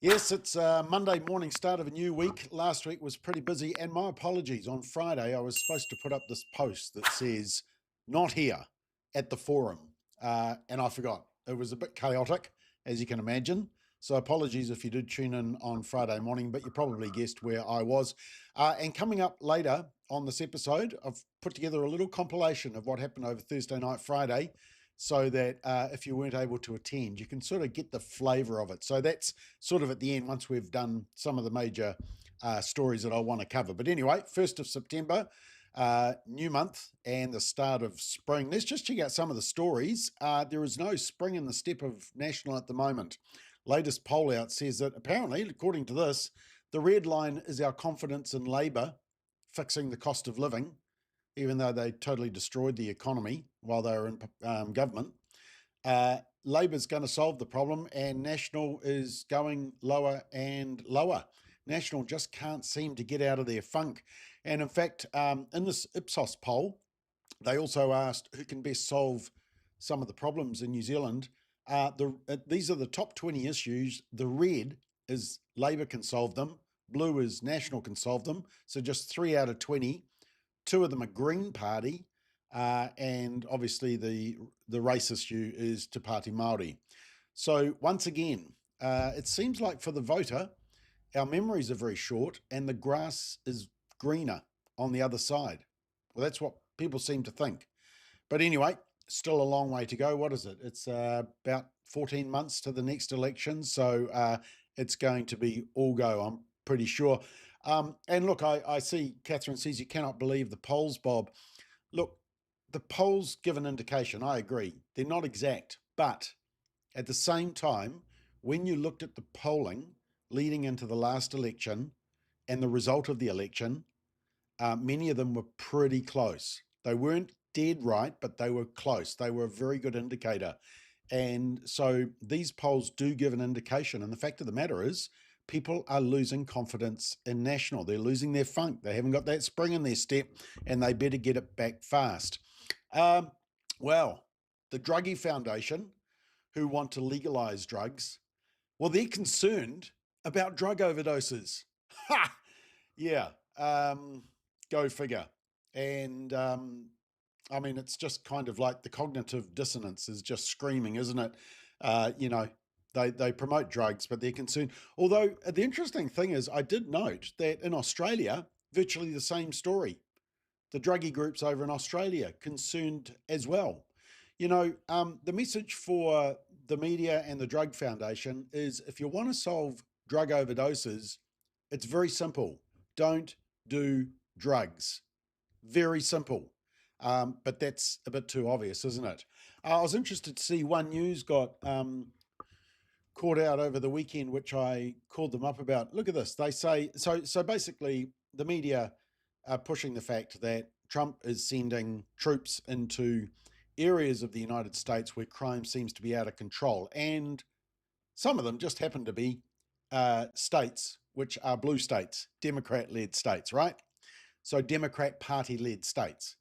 Yes, it's Monday morning, start of a new week. Last week was pretty busy, and my apologies. On Friday, I was supposed to put up this post that says, not here at the forum, and I forgot. It was a bit chaotic, as you can imagine. So apologies if you did tune in on Friday morning, but you probably guessed where I was. And coming up later on this episode, I've put together a little compilation of what happened over Thursday night, Friday, so that if you weren't able to attend, you can sort of get the flavour of it. So that's sort of at the end once we've done some of the major stories that I want to cover. But anyway, 1st of September, new month and the start of spring. Let's just check out some of the stories. There is no spring in the step of National at the moment. Latest poll out says that apparently, according to this, the red line is our confidence in Labor fixing the cost of living, even though they totally destroyed the economy while they were in government. Labor's going to solve the problem, and National is going lower and lower. National just can't seem to get out of their funk. And in fact, in this Ipsos poll, they also asked who can best solve some of the problems in New Zealand. These are the top 20 issues. The red is Labor can solve them. Blue is National can solve them. So just 3 out of 20. 2 of them are Green Party, and obviously the race issue is Te Pati Maori. So once again, it seems like for the voter, our memories are very short and the grass is greener on the other side. Well, that's what people seem to think. But anyway, still a long way to go. What is it? It's about 14 months to the next election. So it's going to be all go, I'm pretty sure. And look, I see Catherine says you cannot believe the polls, Bob. Look, the polls give an indication. I agree. They're not exact. But at the same time, when you looked at the polling leading into the last election and the result of the election, many of them were pretty close. They weren't dead right, but they were close. They were a very good indicator. And so these polls do give an indication. And the fact of the matter is, people are losing confidence in National. They're losing their funk. They haven't got that spring in their step, and they better get it back fast. Well, the Druggie Foundation, who want to legalise drugs, well, they're concerned about drug overdoses. Ha! Yeah, go figure. And I mean, it's just kind of like the cognitive dissonance is just screaming, isn't it? You know, they promote drugs, but they're concerned. Although the interesting thing is, I did note that in Australia, virtually the same story. The druggie groups over in Australia concerned as well. You know, the message for the media and the Drug Foundation is if you want to solve drug overdoses, it's very simple. Don't do drugs. Very simple. But that's a bit too obvious, isn't it? I was interested to see One News got caught out over the weekend, which I called them up about. Look at this. They say, so basically the media are pushing the fact that Trump is sending troops into areas of the United States where crime seems to be out of control. And some of them just happen to be states which are blue states, Democrat-led states, right? So Democrat Party-led states.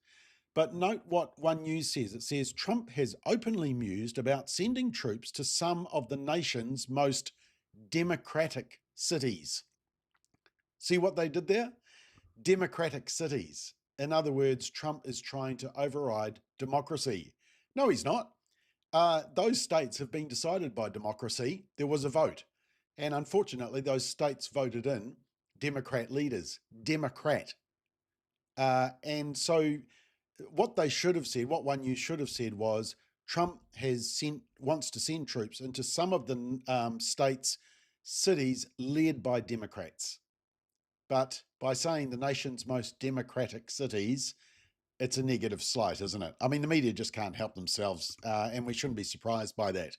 But note what One News says. It says Trump has openly mused about sending troops to some of the nation's most democratic cities. See what they did there? Democratic cities. In other words, Trump is trying to override democracy. No, he's not. Those states have been decided by democracy. There was a vote. And unfortunately, those states voted in Democrat leaders. Democrat. And so what they should have said, what One News should have said was Trump wants to send troops into some of the states, cities led by Democrats. But by saying the nation's most democratic cities, it's a negative slight, isn't it? I mean, the media just can't help themselves, and we shouldn't be surprised by that.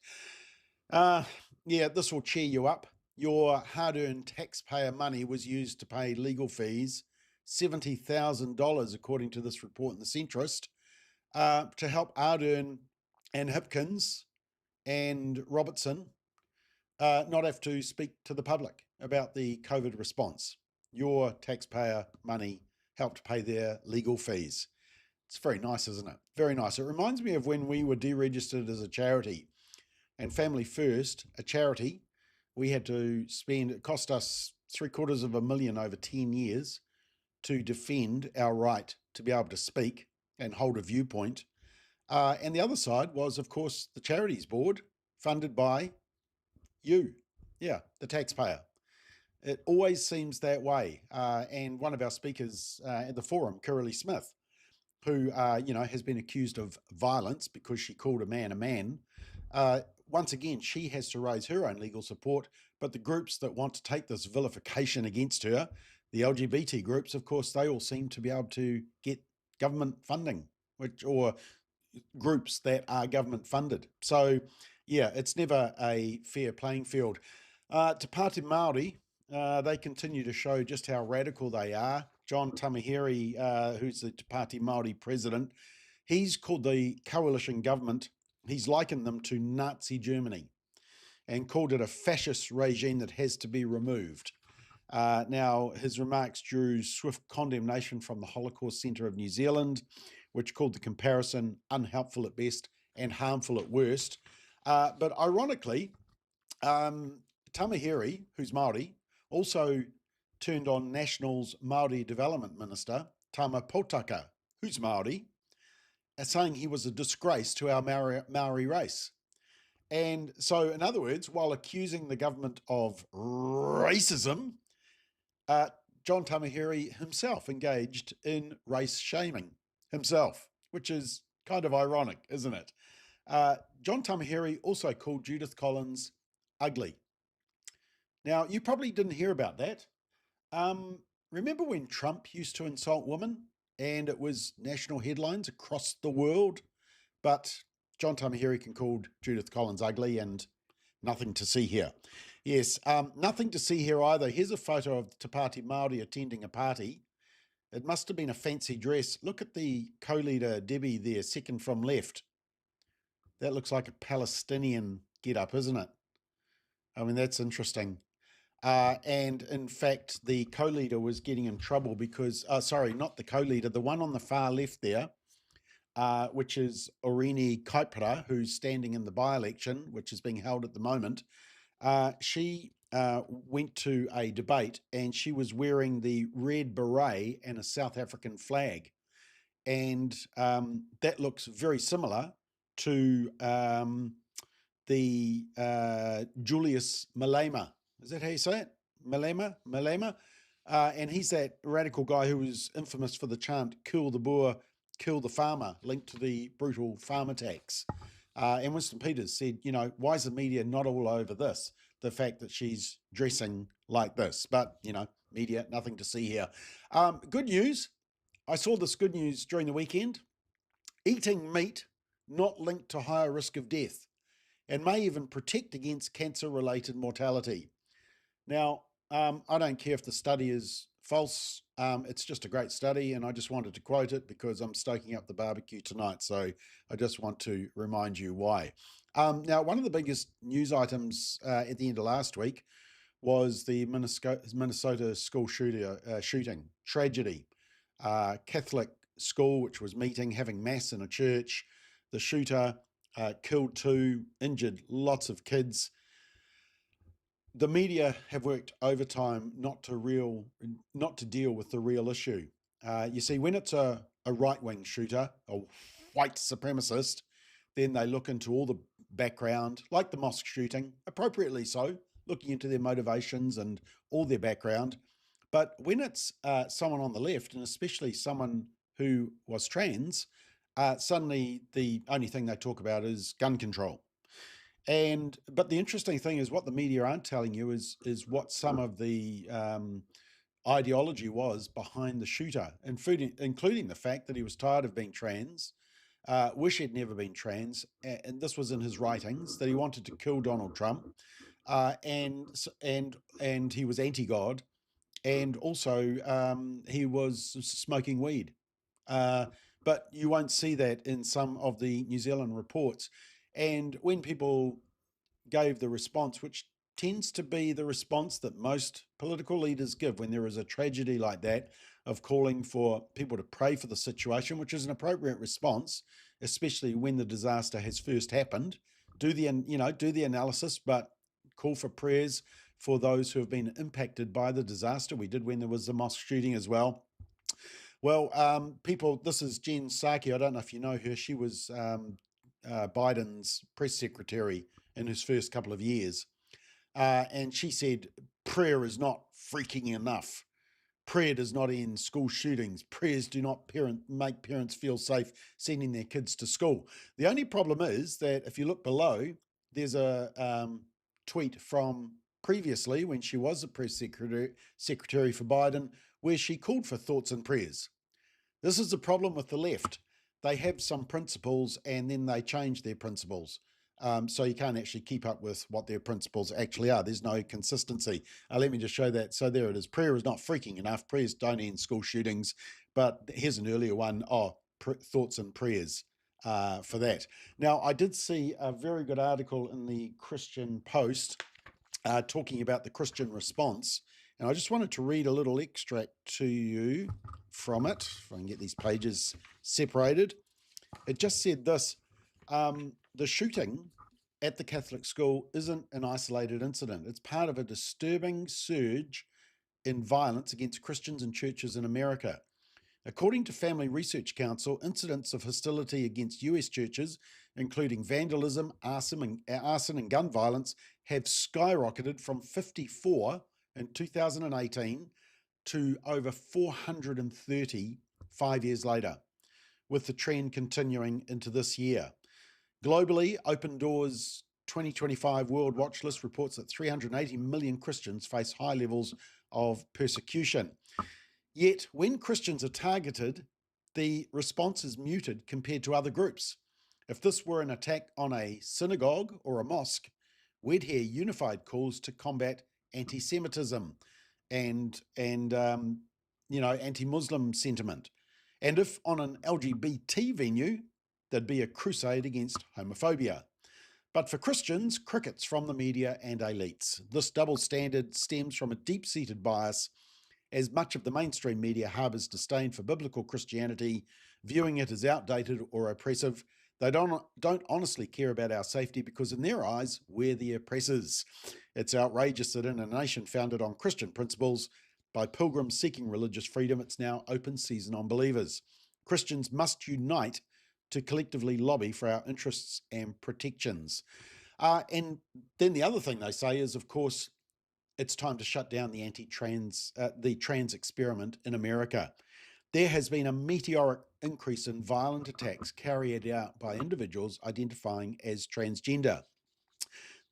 Yeah, this will cheer you up. Your hard-earned taxpayer money was used to pay legal fees, $70,000, according to this report in the Centrist, to help Ardern and Hipkins and Robertson not have to speak to the public about the COVID response. Your taxpayer money helped pay their legal fees. It's very nice, isn't it? Very nice. It reminds me of when we were deregistered as a charity, and Family First, a charity, we had to spend, it cost us $750,000 over 10 years to defend our right to be able to speak and hold a viewpoint. And the other side was, of course, the Charities Board, funded by you, the taxpayer. It always seems that way. And one of our speakers at the forum, Kirrily Smith, who has been accused of violence because she called a man. Once again, she has to raise her own legal support, but the groups that want to take this vilification against her, the LGBT groups, of course, they all seem to be able to get government funding, or groups that are government funded. So, it's never a fair playing field. To Pati Maori, they continue to show just how radical they are. John Tamahiri, who's the Pati Maori president, he's called the coalition government, he's likened them to Nazi Germany and called it a fascist regime that has to be removed. Now, his remarks drew swift condemnation from the Holocaust Centre of New Zealand, which called the comparison unhelpful at best and harmful at worst. But ironically, Tamahiri, who's Māori, also turned on National's Māori Development Minister, Tama Potaka, who's Māori, saying he was a disgrace to our Maori race. And so, in other words, while accusing the government of racism, John Tamahiri himself engaged in race shaming himself, which is kind of ironic, isn't it? John Tamahiri also called Judith Collins ugly. Now, you probably didn't hear about that. Remember when Trump used to insult women and it was national headlines across the world? But John Tamahiri can call Judith Collins ugly, and nothing to see here. Yes, nothing to see here either. Here's a photo of Te Pāti Māori attending a party. It must have been a fancy dress. Look at the co-leader, Debbie, there, second from left. That looks like a Palestinian get-up, isn't it? I mean, that's interesting. And in fact, the co-leader was getting in trouble because, sorry, not the co-leader, the one on the far left there, which is Orini Kaipara, who's standing in the by-election, which is being held at the moment. She went to a debate and she was wearing the red beret and a South African flag. And that looks very similar to the Julius Malema. Is that how you say it? Malema? And he's that radical guy who was infamous for the chant, kill the Boer, kill the farmer, linked to the brutal farm attacks. And Winston Peters said, why is the media not all over this? The fact that she's dressing like this. But, media, nothing to see here. Good news. I saw this good news during the weekend. Eating meat not linked to higher risk of death and may even protect against cancer-related mortality. Now, I don't care if the study is false. It's just a great study, and I just wanted to quote it because I'm stoking up the barbecue tonight, so I just want to remind you why. Now, one of the biggest news items at the end of last week was the Minnesota school shooting tragedy. Catholic school, which was meeting, having mass in a church. The shooter killed 2, injured lots of kids. The media have worked overtime not to deal with the real issue. You see, when it's a right-wing shooter, a white supremacist, then they look into all the background, like the mosque shooting, appropriately so, looking into their motivations and all their background. But when it's someone on the left, and especially someone who was trans, suddenly the only thing they talk about is gun control. But the interesting thing is what the media aren't telling you is what some of the ideology was behind the shooter, including the fact that he was tired of being trans, wish he'd never been trans, and this was in his writings, that he wanted to kill Donald Trump, and he was anti-God, and also he was smoking weed. But you won't see that in some of the New Zealand reports. And when people gave the response, which tends to be the response that most political leaders give when there is a tragedy like that, of calling for people to pray for the situation, which is an appropriate response, especially when the disaster has first happened. Do the analysis, but call for prayers for those who have been impacted by the disaster. We did when there was the mosque shooting as well. Well, people, this is Jen Psaki. I don't know if you know her. She was Biden's press secretary in his first couple of years. And she said, prayer is not freaking enough. Prayer does not end school shootings. Prayers do not make parents feel safe sending their kids to school. The only problem is that if you look below, there's a tweet from previously when she was the press secretary for Biden, where she called for thoughts and prayers. This is the problem with the left. They have some principles and then they change their principles. So you can't actually keep up with what their principles actually are. There's no consistency. Let me just show that. So there it is. Prayer is not freaking enough. Prayers don't end school shootings. But here's an earlier one. Thoughts and prayers for that. Now, I did see a very good article in the Christian Post talking about the Christian response. And I just wanted to read a little extract to you from it, if I can get these pages separated. It just said this: the shooting at the Catholic school isn't an isolated incident. It's part of a disturbing surge in violence against Christians and churches in America. According to Family Research Council, incidents of hostility against US churches, including vandalism, arson and gun violence, have skyrocketed from 54 in 2018 to over 430 5 years later, with the trend continuing into this year. Globally, Open Doors 2025 World Watch List reports that 380 million Christians face high levels of persecution. Yet, when Christians are targeted, the response is muted compared to other groups. If this were an attack on a synagogue or a mosque, we'd hear unified calls to combat anti-Semitism and anti-Muslim sentiment. And if on an LGBT venue, there'd be a crusade against homophobia. But for Christians, crickets from the media and elites. This double standard stems from a deep-seated bias, as much of the mainstream media harbours disdain for biblical Christianity, viewing it as outdated or oppressive. They don't honestly care about our safety because in their eyes, we're the oppressors. It's outrageous that in a nation founded on Christian principles, by pilgrims seeking religious freedom, it's now open season on believers. Christians must unite to collectively lobby for our interests and protections. And then the other thing they say is, of course, it's time to shut down the trans experiment in America. There has been a meteoric increase in violent attacks carried out by individuals identifying as transgender.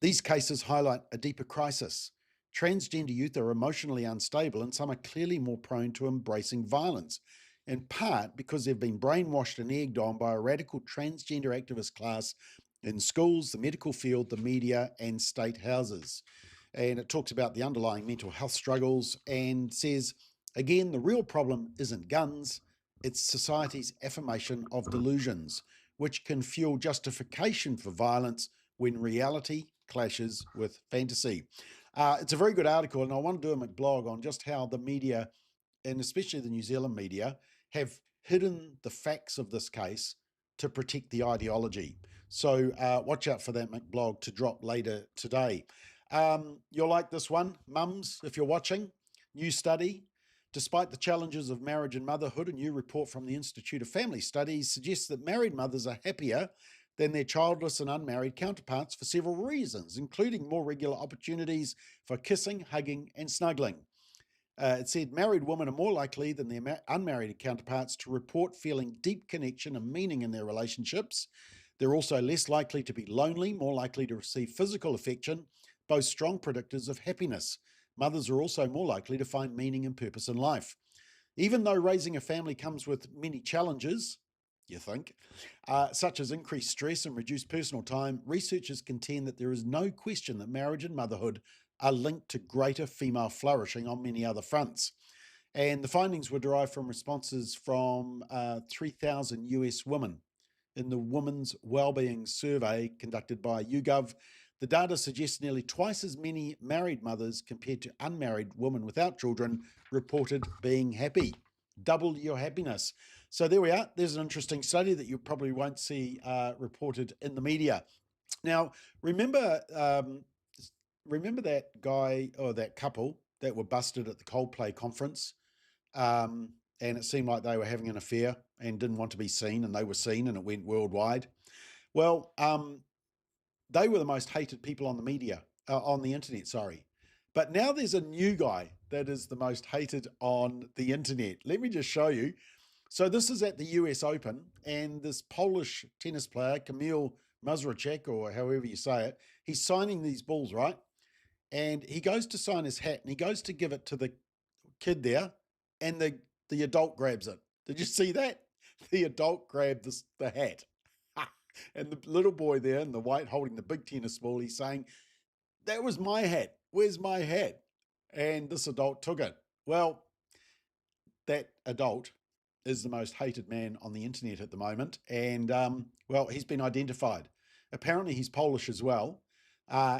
These cases highlight a deeper crisis. Transgender youth are emotionally unstable and some are clearly more prone to embracing violence, in part because they've been brainwashed and egged on by a radical transgender activist class in schools, the medical field, the media, and state houses. And it talks about the underlying mental health struggles and says, again, the real problem isn't guns, it's society's affirmation of delusions, which can fuel justification for violence when reality clashes with fantasy. It's a very good article, and I want to do a McBlog on just how the media, and especially the New Zealand media, have hidden the facts of this case to protect the ideology. So watch out for that McBlog to drop later today. You'll like this one, mums, if you're watching. New study. Despite the challenges of marriage and motherhood, a new report from the Institute of Family Studies suggests that married mothers are happier than their childless and unmarried counterparts for several reasons, including more regular opportunities for kissing, hugging, and snuggling. It said married women are more likely than their unmarried counterparts to report feeling deep connection and meaning in their relationships. They're also less likely to be lonely, more likely to receive physical affection, both strong predictors of happiness. Mothers are also more likely to find meaning and purpose in life. Even though raising a family comes with many challenges, you think, such as increased stress and reduced personal time, researchers contend that there is no question that marriage and motherhood are linked to greater female flourishing on many other fronts. And the findings were derived from responses from 3,000 US women in the Women's Wellbeing Survey conducted by YouGov. The data suggests nearly twice as many married mothers compared to unmarried women without children reported being happy. Double your happiness. So there we are. There's an interesting study that you probably won't see reported in the media. Now, remember remember that guy or that couple that were busted at the Coldplay conference? And it seemed like they were having an affair and didn't want to be seen, and they were seen, and it went worldwide. Well, they were the most hated people on the media, on the internet, sorry. But now there's a new guy that is the most hated on the internet. Let me just show you. So this is at the US Open, and this Polish tennis player, Kamil Mazurczak, or however you say it, he's signing these balls, right? And he goes to sign his hat, and he goes to give it to the kid there, and the adult grabs it. Did you see that? The adult grabbed the hat. And the little boy there in the white holding the big tennis ball, he's saying, that was my hat. Where's my hat? And this adult took it. Well, that adult is the most hated man on the internet at the moment. And, well, he's been identified. Apparently he's Polish as well.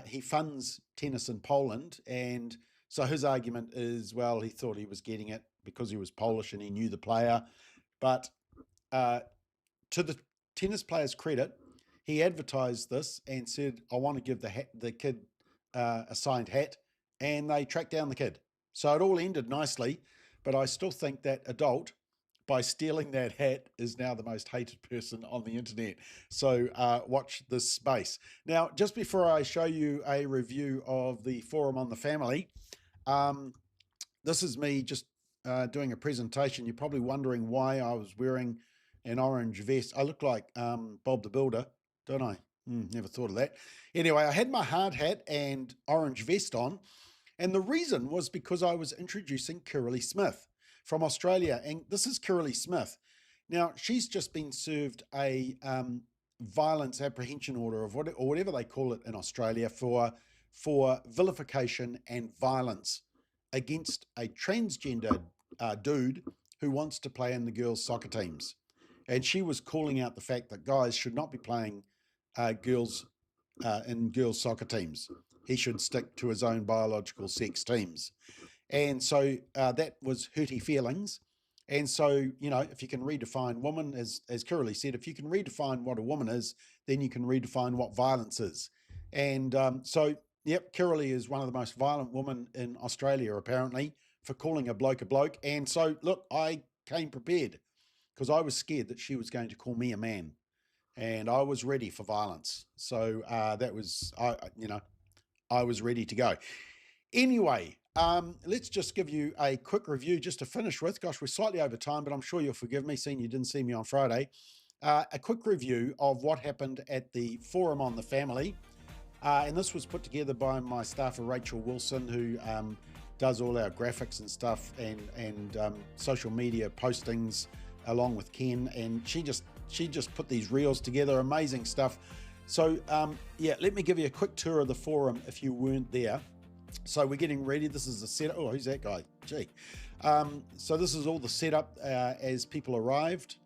He funds tennis in Poland. And so his argument is, well, he thought he was getting it because he was Polish and he knew the player. But to the tennis player's credit, he advertised this and said, I want to give the kid a signed hat, and they tracked down the kid. So it all ended nicely, but I still think that adult, by stealing that hat, is now the most hated person on the internet. So watch this space. Now, just before I show you a review of the forum on the family, this is me just doing a presentation. You're probably wondering why I was wearing an orange vest. I look like Bob the Builder, don't I? Never thought of that. Anyway, I had my hard hat and orange vest on, and the reason was because I was introducing Kirralie Smith from Australia, and this is Kirralie Smith. Now, she's just been served a violence apprehension order or whatever they call it in Australia for vilification and violence against a transgender dude who wants to play in the girls' soccer teams. And she was calling out the fact that guys should not be playing girls in girls' soccer teams. He should stick to his own biological sex teams. And so that was hurty feelings. And so, you know, if you can redefine woman, as Kirralie said, if you can redefine what a woman is, then you can redefine what violence is. And so, yep, Kirralie is one of the most violent women in Australia, apparently, for calling a bloke a bloke. And so, look, I came prepared because I was scared that she was going to call me a man. And I was ready for violence. So that was, I was ready to go. Anyway, let's just give you a quick review just to finish with. Gosh, we're slightly over time, but I'm sure you'll forgive me, seeing you didn't see me on Friday. A quick review of what happened at the Forum on the Family. And this was put together by my staffer, Rachel Wilson, who does all our graphics and stuff and social media postings along with Ken. And she just put these reels together, amazing stuff. So yeah, let me give you a quick tour of the forum if you weren't there. So we're getting ready. This is the setup. Oh, who's that guy? Gee. So this is all the setup as people arrived.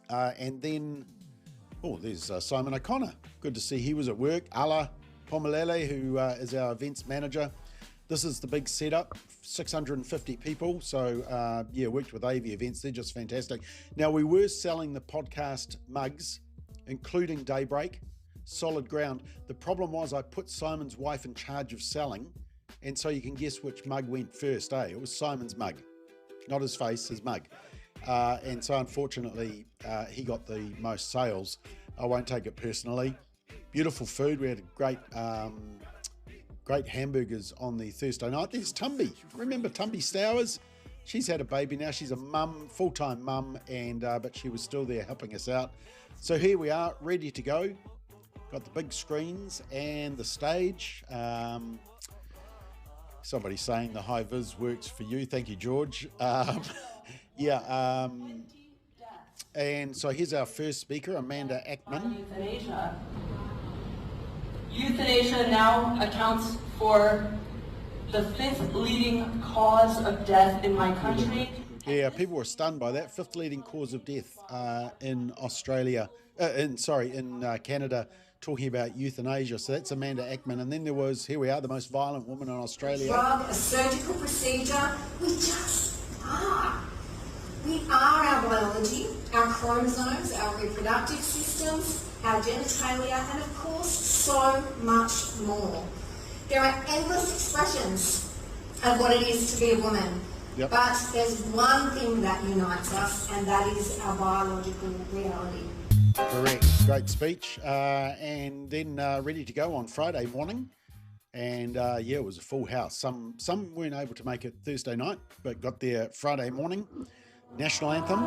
And then, oh, there's Simon O'Connor. Good to see he was at work. Ala Pomalele, who is our events manager. This is the big setup, 650 people. So yeah, worked with AV Events. They're just fantastic. Now, we were selling the podcast mugs, including Daybreak, solid ground. The problem was I put Simon's wife in charge of selling. And so you can guess which mug went first, eh? It was Simon's mug, not his face, his mug. And so unfortunately, he got the most sales. I won't take it personally. Beautiful food. We had great hamburgers on the Thursday night. There's Tumby. Remember Tumby Stowers? She's had a baby now. She's a mum, full-time mum, and but she was still there helping us out. So here we are, ready to go. Got the big screens and the stage. Somebody saying the high vis works for you. Thank you, George. Yeah. And so here's our first speaker, Amanda Ackman. Euthanasia now accounts for the 5th leading cause of death in my country. Yeah, people were stunned by that. 5th leading cause of death in Australia, in Canada, talking about euthanasia. So that's Amanda Ackman. And then there was, here we are, the most violent woman in Australia. Drug, a surgical procedure, we just are. We are our biology, our chromosomes, our reproductive systems, our genitalia, and of course, so much more. There are endless expressions of what it is to be a woman. Yep. But there's one thing that unites us, and that is our biological reality. Correct. Great speech. And then ready to go on Friday morning. And yeah, it was a full house. Some weren't able to make it Thursday night, but got there Friday morning. National anthem.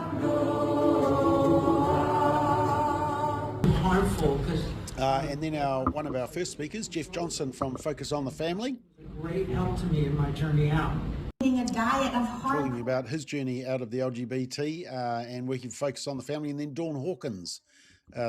Harmful because and then one of our first speakers, Jeff Johnson from Focus on the Family. Great help to me in my journey out. A diet of Talking about his journey out of the LGBT and working Focus on the Family. And then Dawn Hawkins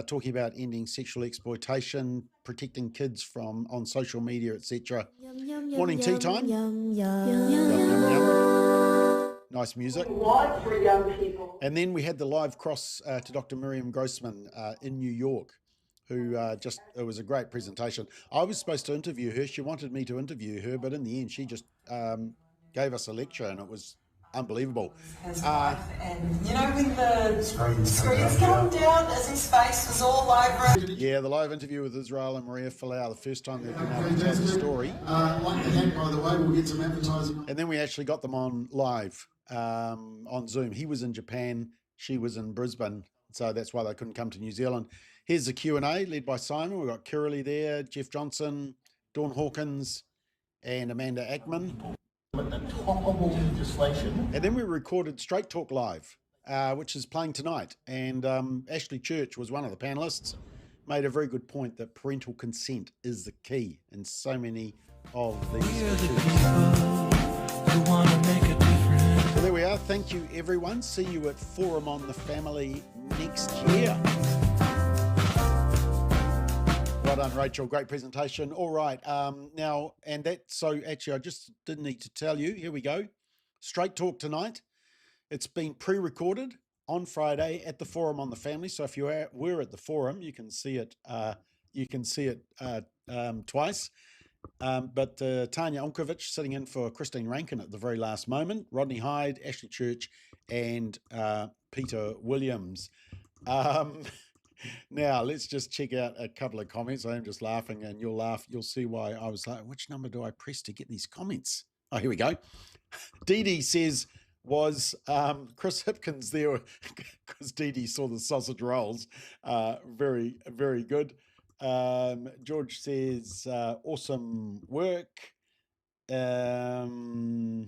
talking about ending sexual exploitation, protecting kids from on social media, etc. Morning tea time. Yum, yum, yum. Nice music. What for young people? And then we had the live cross to Dr. Miriam Grossman in New York, who it was a great presentation. I was supposed to interview her. She wanted me to interview her, but in the end, she just gave us a lecture, and it was unbelievable. His wife, and you know when the screens come down as his face was all over it. Yeah, the live interview with Israel and Maria Folau, the first time they've been able to tell the story. Like the hand, by the way, we'll get some advertising. And then we actually got them on live on Zoom. He was in Japan, she was in Brisbane, so that's why they couldn't come to New Zealand. Here's the Q&A led by Simon. We've got Kiralee there, Jeff Johnson, Dawn Hawkins, and Amanda Ackman. At the top of all legislation. And then we recorded Straight Talk Live, which is playing tonight. And Ashley Church was one of the panelists, made a very good point that parental consent is the key in so many of these issues. So there we are. Thank you, everyone. See you at Forum on the Family next year. Well done, Rachel. Great presentation. All right. Now, and that, so actually, I just didn't need to tell you. Here we go. Straight Talk tonight. It's been pre-recorded on Friday at the Forum on the Family. So if you were at the Forum, you can see it. Twice. But Tanya Unkovic sitting in for Christine Rankin at the very last moment. Rodney Hyde, Ashley Church, and Peter Williams. Now, let's just check out a couple of comments. I am just laughing, and you'll laugh. You'll see why I was like, which number do I press to get these comments? Oh, here we go. Dee Dee says, was Chris Hipkins there? Because Dee Dee saw the sausage rolls. Very, very good. George says, awesome work. Here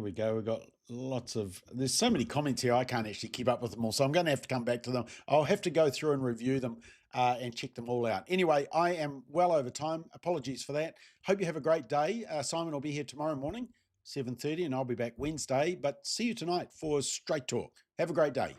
we go. We've got lots of, there's so many comments here, I can't actually keep up with them all. So I'm going to have to come back to them. I'll have to go through and review them and check them all out. Anyway, I am well over time. Apologies for that. Hope you have a great day. Simon will be here tomorrow morning, 7:30, and I'll be back Wednesday. But see you tonight for Straight Talk. Have a great day.